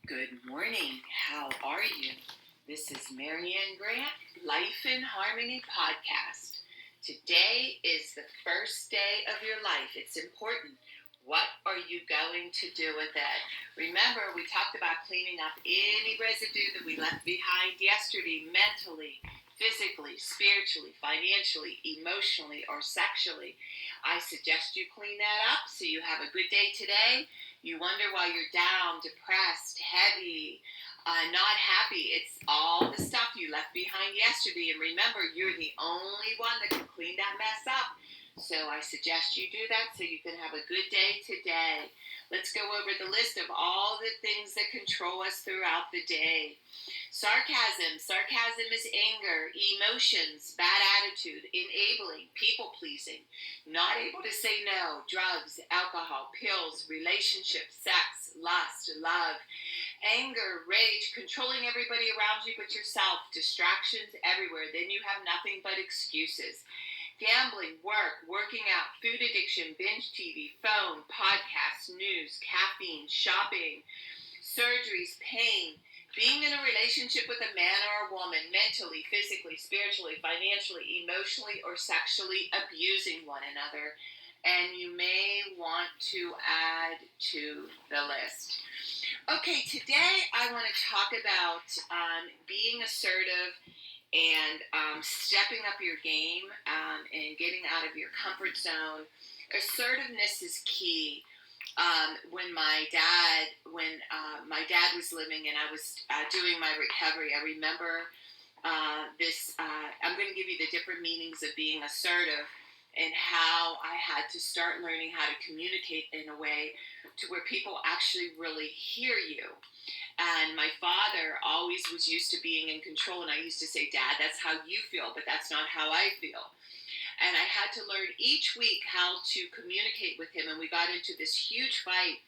Good morning. How are you? This is Marianne Grant, Life in Harmony podcast. Today is the first day of your life. It's important. What are you going to do with it? Remember, we talked about cleaning up any residue that we left behind yesterday, mentally, physically, spiritually, financially, emotionally, or sexually. I suggest you clean that up so you have a good day today. You wonder why you're down, depressed, heavy, not happy. It's all the stuff you left behind yesterday. And remember, you're the only one that can clean that mess up. So I suggest you do that so you can have a good day today. Let's go over the list of all the things that control us throughout the day. Sarcasm. Sarcasm is anger, emotions, bad attitude, enabling, people-pleasing, not able to say no, drugs, alcohol, pills, relationships, sex, lust, love, anger, rage, controlling everybody around you but yourself, distractions everywhere. Then you have nothing but excuses. Gambling, work, working out, food addiction, binge TV, phone, podcasts, news, caffeine, shopping, surgeries, pain, being in a relationship with a man or a woman, mentally, physically, spiritually, financially, emotionally, or sexually abusing one another. And you may want to add to the list. Okay, today I want to talk about being assertive and stepping up your game and getting out of your comfort zone. Assertiveness is key. When my dad was living and I was doing my recovery, I remember this. I'm going to give you the different meanings of being assertive and how I had to start learning how to communicate in a way to where people actually really hear you. And my father always was used to being in control, and I used to say, "Dad, that's how you feel, but that's not how I feel." And I had to learn each week how to communicate with him. And we got into this huge fight.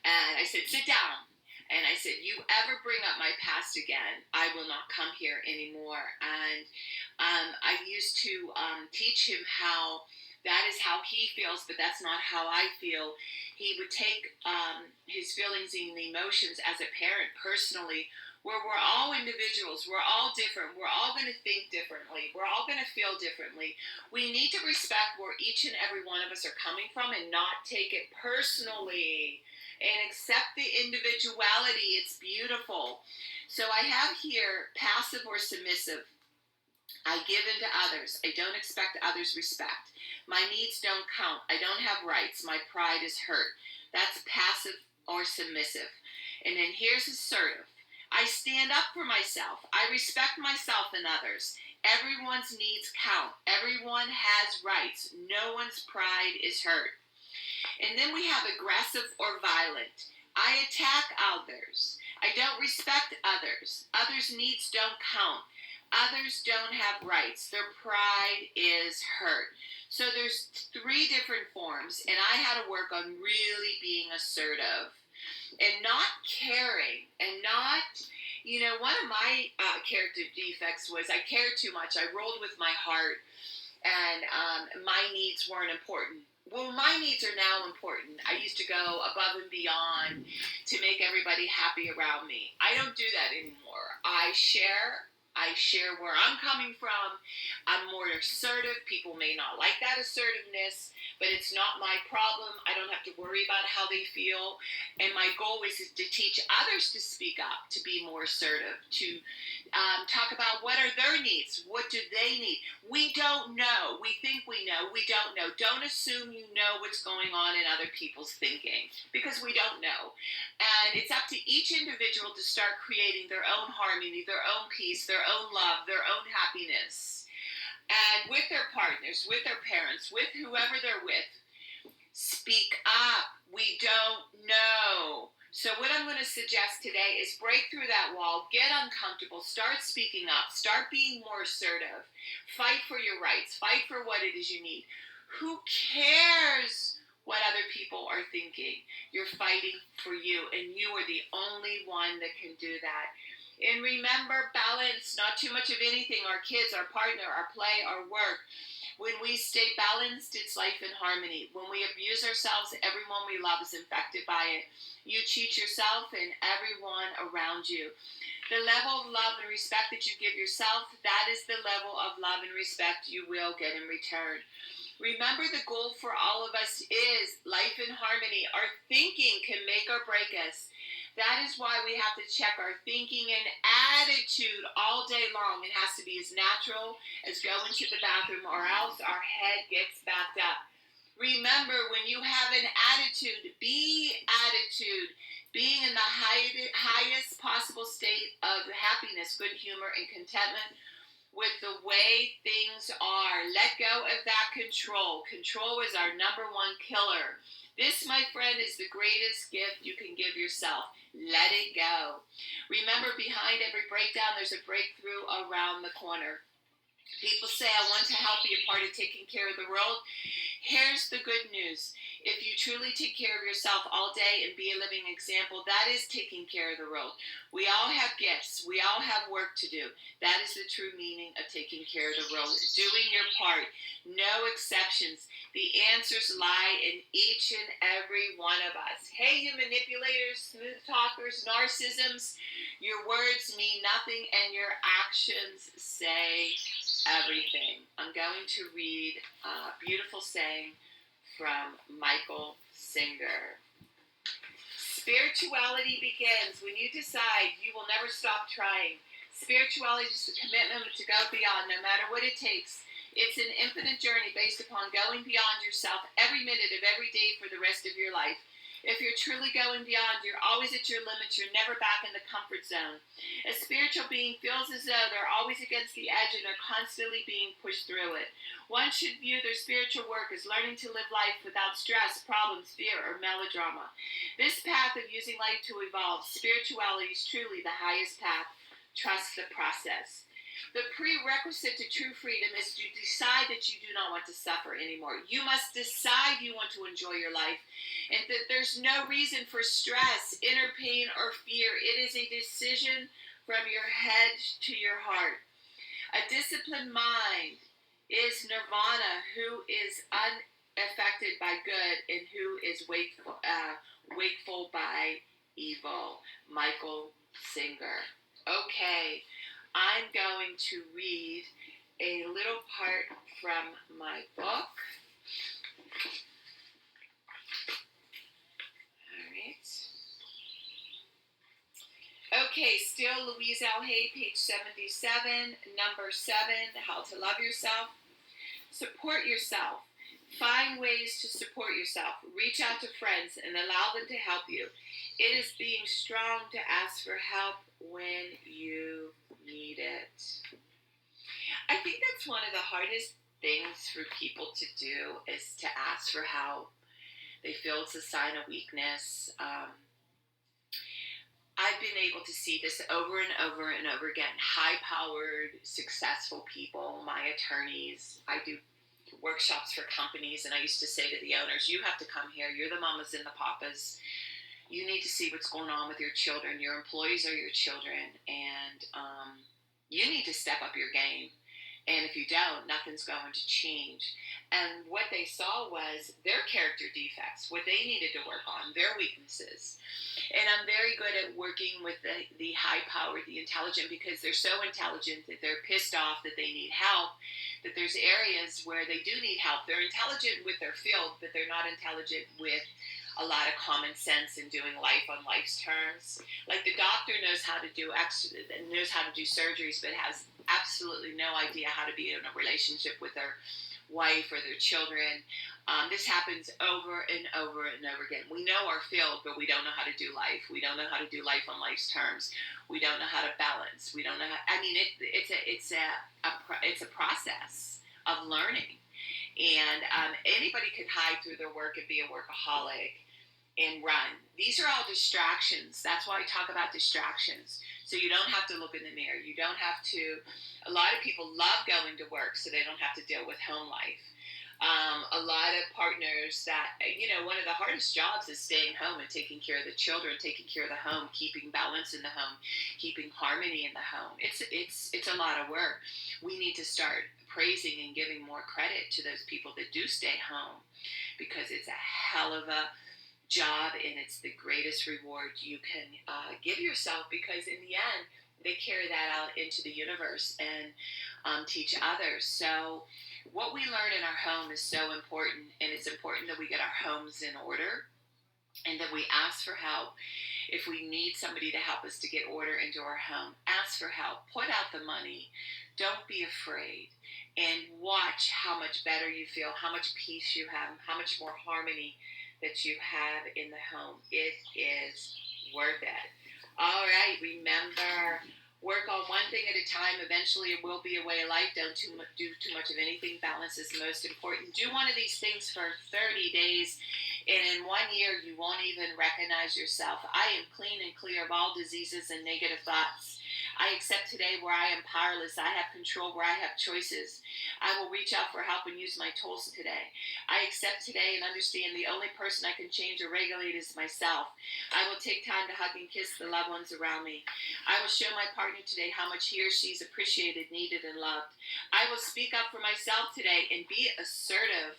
And I said, "Sit down." And I said, "You ever bring up my past again, I will not come here anymore." And I used to teach him how that is how he feels, but that's not how I feel. He would take his feelings and emotions as a parent personally, where we're all individuals, we're all different, we're all going to think differently, we're all going to feel differently. We need to respect where each and every one of us are coming from and not take it personally and accept the individuality. It's beautiful. So I have here passive or submissive. I give in to others. I don't expect others' respect. My needs don't count. I don't have rights. My pride is hurt. That's passive or submissive. And then here's assertive. I stand up for myself. I respect myself and others. Everyone's needs count. Everyone has rights. No one's pride is hurt. And then we have aggressive or violent. I attack others. I don't respect others. Others' needs don't count. Others don't have rights. Their pride is hurt. So there's 3 different forms, and I had to work on really being assertive and not caring and not, one of my character defects was I cared too much. I rolled with my heart, and my needs weren't important. Well, my needs are now important. I used to go above and beyond to make everybody happy around me. I don't do that anymore. I share where I'm coming from. I'm more assertive. People may not like that assertiveness, but it's not my problem. I don't have to worry about how they feel. And my goal is to teach others to speak up, to be more assertive, to talk about what are their needs. What do they need? We don't know. We think we know. We don't know. Don't assume you know what's going on in other people's thinking, because we don't know. And it's up to each individual to start creating their own harmony, their own peace, their own love, their own happiness. And with their partners, with their parents, with whoever they're with, speak up. We don't know. So what I'm going to suggest today is break through that wall, get uncomfortable, start speaking up, start being more assertive, fight for your rights, fight for what it is you need. Who cares what other people are thinking? You're fighting for you, and you are the only one that can do that. And remember, balance, not too much of anything, our kids, our partner, our play, our work. When we stay balanced, it's life in harmony. When we abuse ourselves, everyone we love is infected by it. You cheat yourself and everyone around you. The level of love and respect that you give yourself, that is the level of love and respect you will get in return. Remember, the goal for all of us is life in harmony. Our thinking can make or break us. That is why we have to check our thinking and attitude all day long. It has to be as natural as going to the bathroom, or else our head gets backed up. Remember, when you have an attitude, be attitude. Being in the highest possible state of happiness, good humor, and contentment with the way things are. Let go of that control. Control is our number one killer. This, my friend, is the greatest gift you can give yourself. Let it go. Remember, behind every breakdown, there's a breakthrough around the corner. People say, I want to help be a part of taking care of the world. Here's the good news. If you truly take care of yourself all day and be a living example, that is taking care of the world. We all have gifts. We all have work to do. That is the true meaning of taking care of the world. Doing your part. No exceptions. The answers lie in each and every one of us. Hey, you manipulators, smooth talkers, narcissisms, your words mean nothing and your actions say everything. I'm going to read a beautiful saying from Michael Singer. Spirituality begins when you decide you will never stop trying. Spirituality is the commitment to go beyond, no matter what it takes. It's an infinite journey based upon going beyond yourself every minute of every day for the rest of your life. If you're truly going beyond, you're always at your limits. You're never back in the comfort zone. A spiritual being feels as though they're always against the edge and are constantly being pushed through it. One should view their spiritual work as learning to live life without stress, problems, fear, or melodrama. This path of using life to evolve, spirituality is truly the highest path. Trust the process. The prerequisite to true freedom is to decide that you do not want to suffer anymore. You must decide you want to enjoy your life and that there's no reason for stress, inner pain, or fear. It is a decision from your head to your heart. A disciplined mind is nirvana, who is unaffected by good and who is wakeful by evil. Michael Singer. Okay. I'm going to read a little part from my book. All right. Okay, still Louise L. Hay, page 77, number 7, How to Love Yourself. Support yourself. Find ways to support yourself. Reach out to friends and allow them to help you. It is being strong to ask for help when you need it. I think that's one of the hardest things for people to do is to ask for help. They feel it's a sign of weakness. I've been able to see this over and over and over again. High-powered, successful people, my attorneys. I do workshops for companies, and I used to say to the owners, you have to come here. You're the mamas and the papas. You need to see what's going on with your children. Your employees are your children, and you need to step up your game. And if you don't, nothing's going to change. And what they saw was their character defects, what they needed to work on, their weaknesses. And I'm very good at working with the high-powered, the intelligent, because they're so intelligent that they're pissed off that they need help, that there's areas where they do need help. They're intelligent with their field, but they're not intelligent with a lot of common sense in doing life on life's terms. Like the doctor knows how to do surgeries, but has absolutely no idea how to be in a relationship with their wife or their children. This happens over and over and over again. We know our field, but we don't know how to do life. We don't know how to do life on life's terms. We don't know how to balance. We don't know how. I mean, it's a process of learning, and anybody could hide through their work and be a workaholic and run. These are all distractions. That's why I talk about distractions. So you don't have to look in the mirror. You don't have to. A lot of people love going to work so they don't have to deal with home life. A lot of partners that, one of the hardest jobs is staying home and taking care of the children, taking care of the home, keeping balance in the home, keeping harmony in the home. It's a lot of work. We need to start praising and giving more credit to those people that do stay home, because it's a hell of a job, and it's the greatest reward you can give yourself, because in the end, they carry that out into the universe and teach others. So what we learn in our home is so important, and it's important that we get our homes in order and that we ask for help. If we need somebody to help us to get order into our home, ask for help. Put out the money. Don't be afraid. And watch how much better you feel, how much peace you have, how much more harmony that you have in the home. It is worth it. All right, remember, work on one thing at a time. Eventually, it will be a way of life. Don't do too much of anything. Balance is most important. Do one of these things for 30 days, and in 1 year, you won't even recognize yourself. I am clean and clear of all diseases and negative thoughts. I accept today where I am powerless. I have control where I have choices. I will reach out for help and use my tools today. I accept today and understand the only person I can change or regulate is myself. I will take time to hug and kiss the loved ones around me. I will show my partner today how much he or she is appreciated, needed, and loved. I will speak up for myself today and be assertive.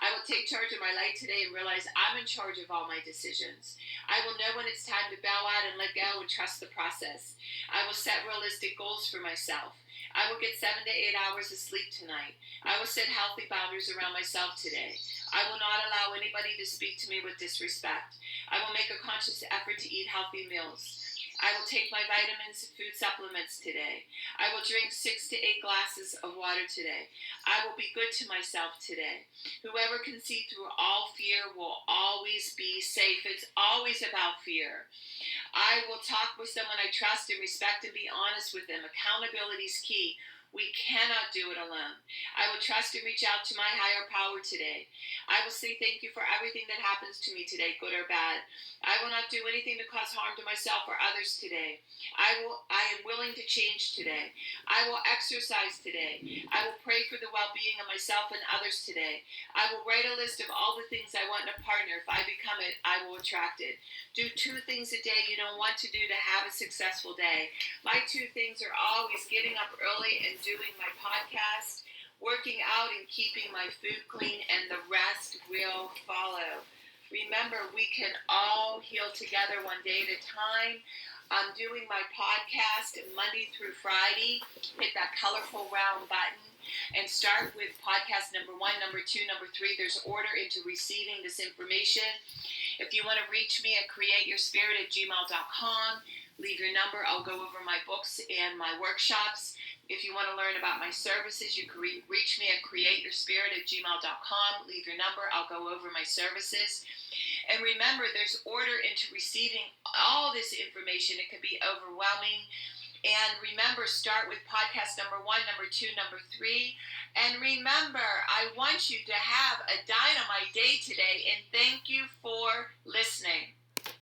I will take charge of my life today and realize I'm in charge of all my decisions. I will know when it's time to bow out and let go and trust the process. I will set realistic goals for myself. I will get 7 to 8 hours of sleep tonight. I will set healthy boundaries around myself today. I will not allow anybody to speak to me with disrespect. I will make a conscious effort to eat healthy meals. I will take my vitamins and food supplements today. I will drink 6 to 8 glasses of water today. I will be good to myself today. Whoever can see through all fear will always be safe. It's always about fear. I will talk with someone I trust and respect and be honest with them. Accountability is key. We cannot do it alone. I will trust and reach out to my higher power today. I will say thank you for everything that happens to me today, good or bad. I will not do anything to cause harm to myself or others today. I am willing to change today. I will exercise today. I will pray for the well-being of myself and others today. I will write a list of all the things I want in a partner. If I become it, I will attract it. Do 2 things a day you don't want to do to have a successful day. My 2 things are always getting up early and doing my podcast, working out and keeping my food clean, and the rest will follow. Remember, we can all heal together one day at a time. I'm doing my podcast Monday through Friday. Hit that colorful round button and start with podcast number 1, number 2, number 3. There's order into receiving this information. If you want to reach me at createyourspirit@gmail.com, leave your number. I'll go over my books and my workshops. If you want to learn about my services, you can reach me at createyourspirit@gmail.com. Leave your number. I'll go over my services. And remember, there's order into receiving all this information. It can be overwhelming. And remember, start with podcast number 1, number 2, number 3. And remember, I want you to have a dynamite day today. And thank you for listening.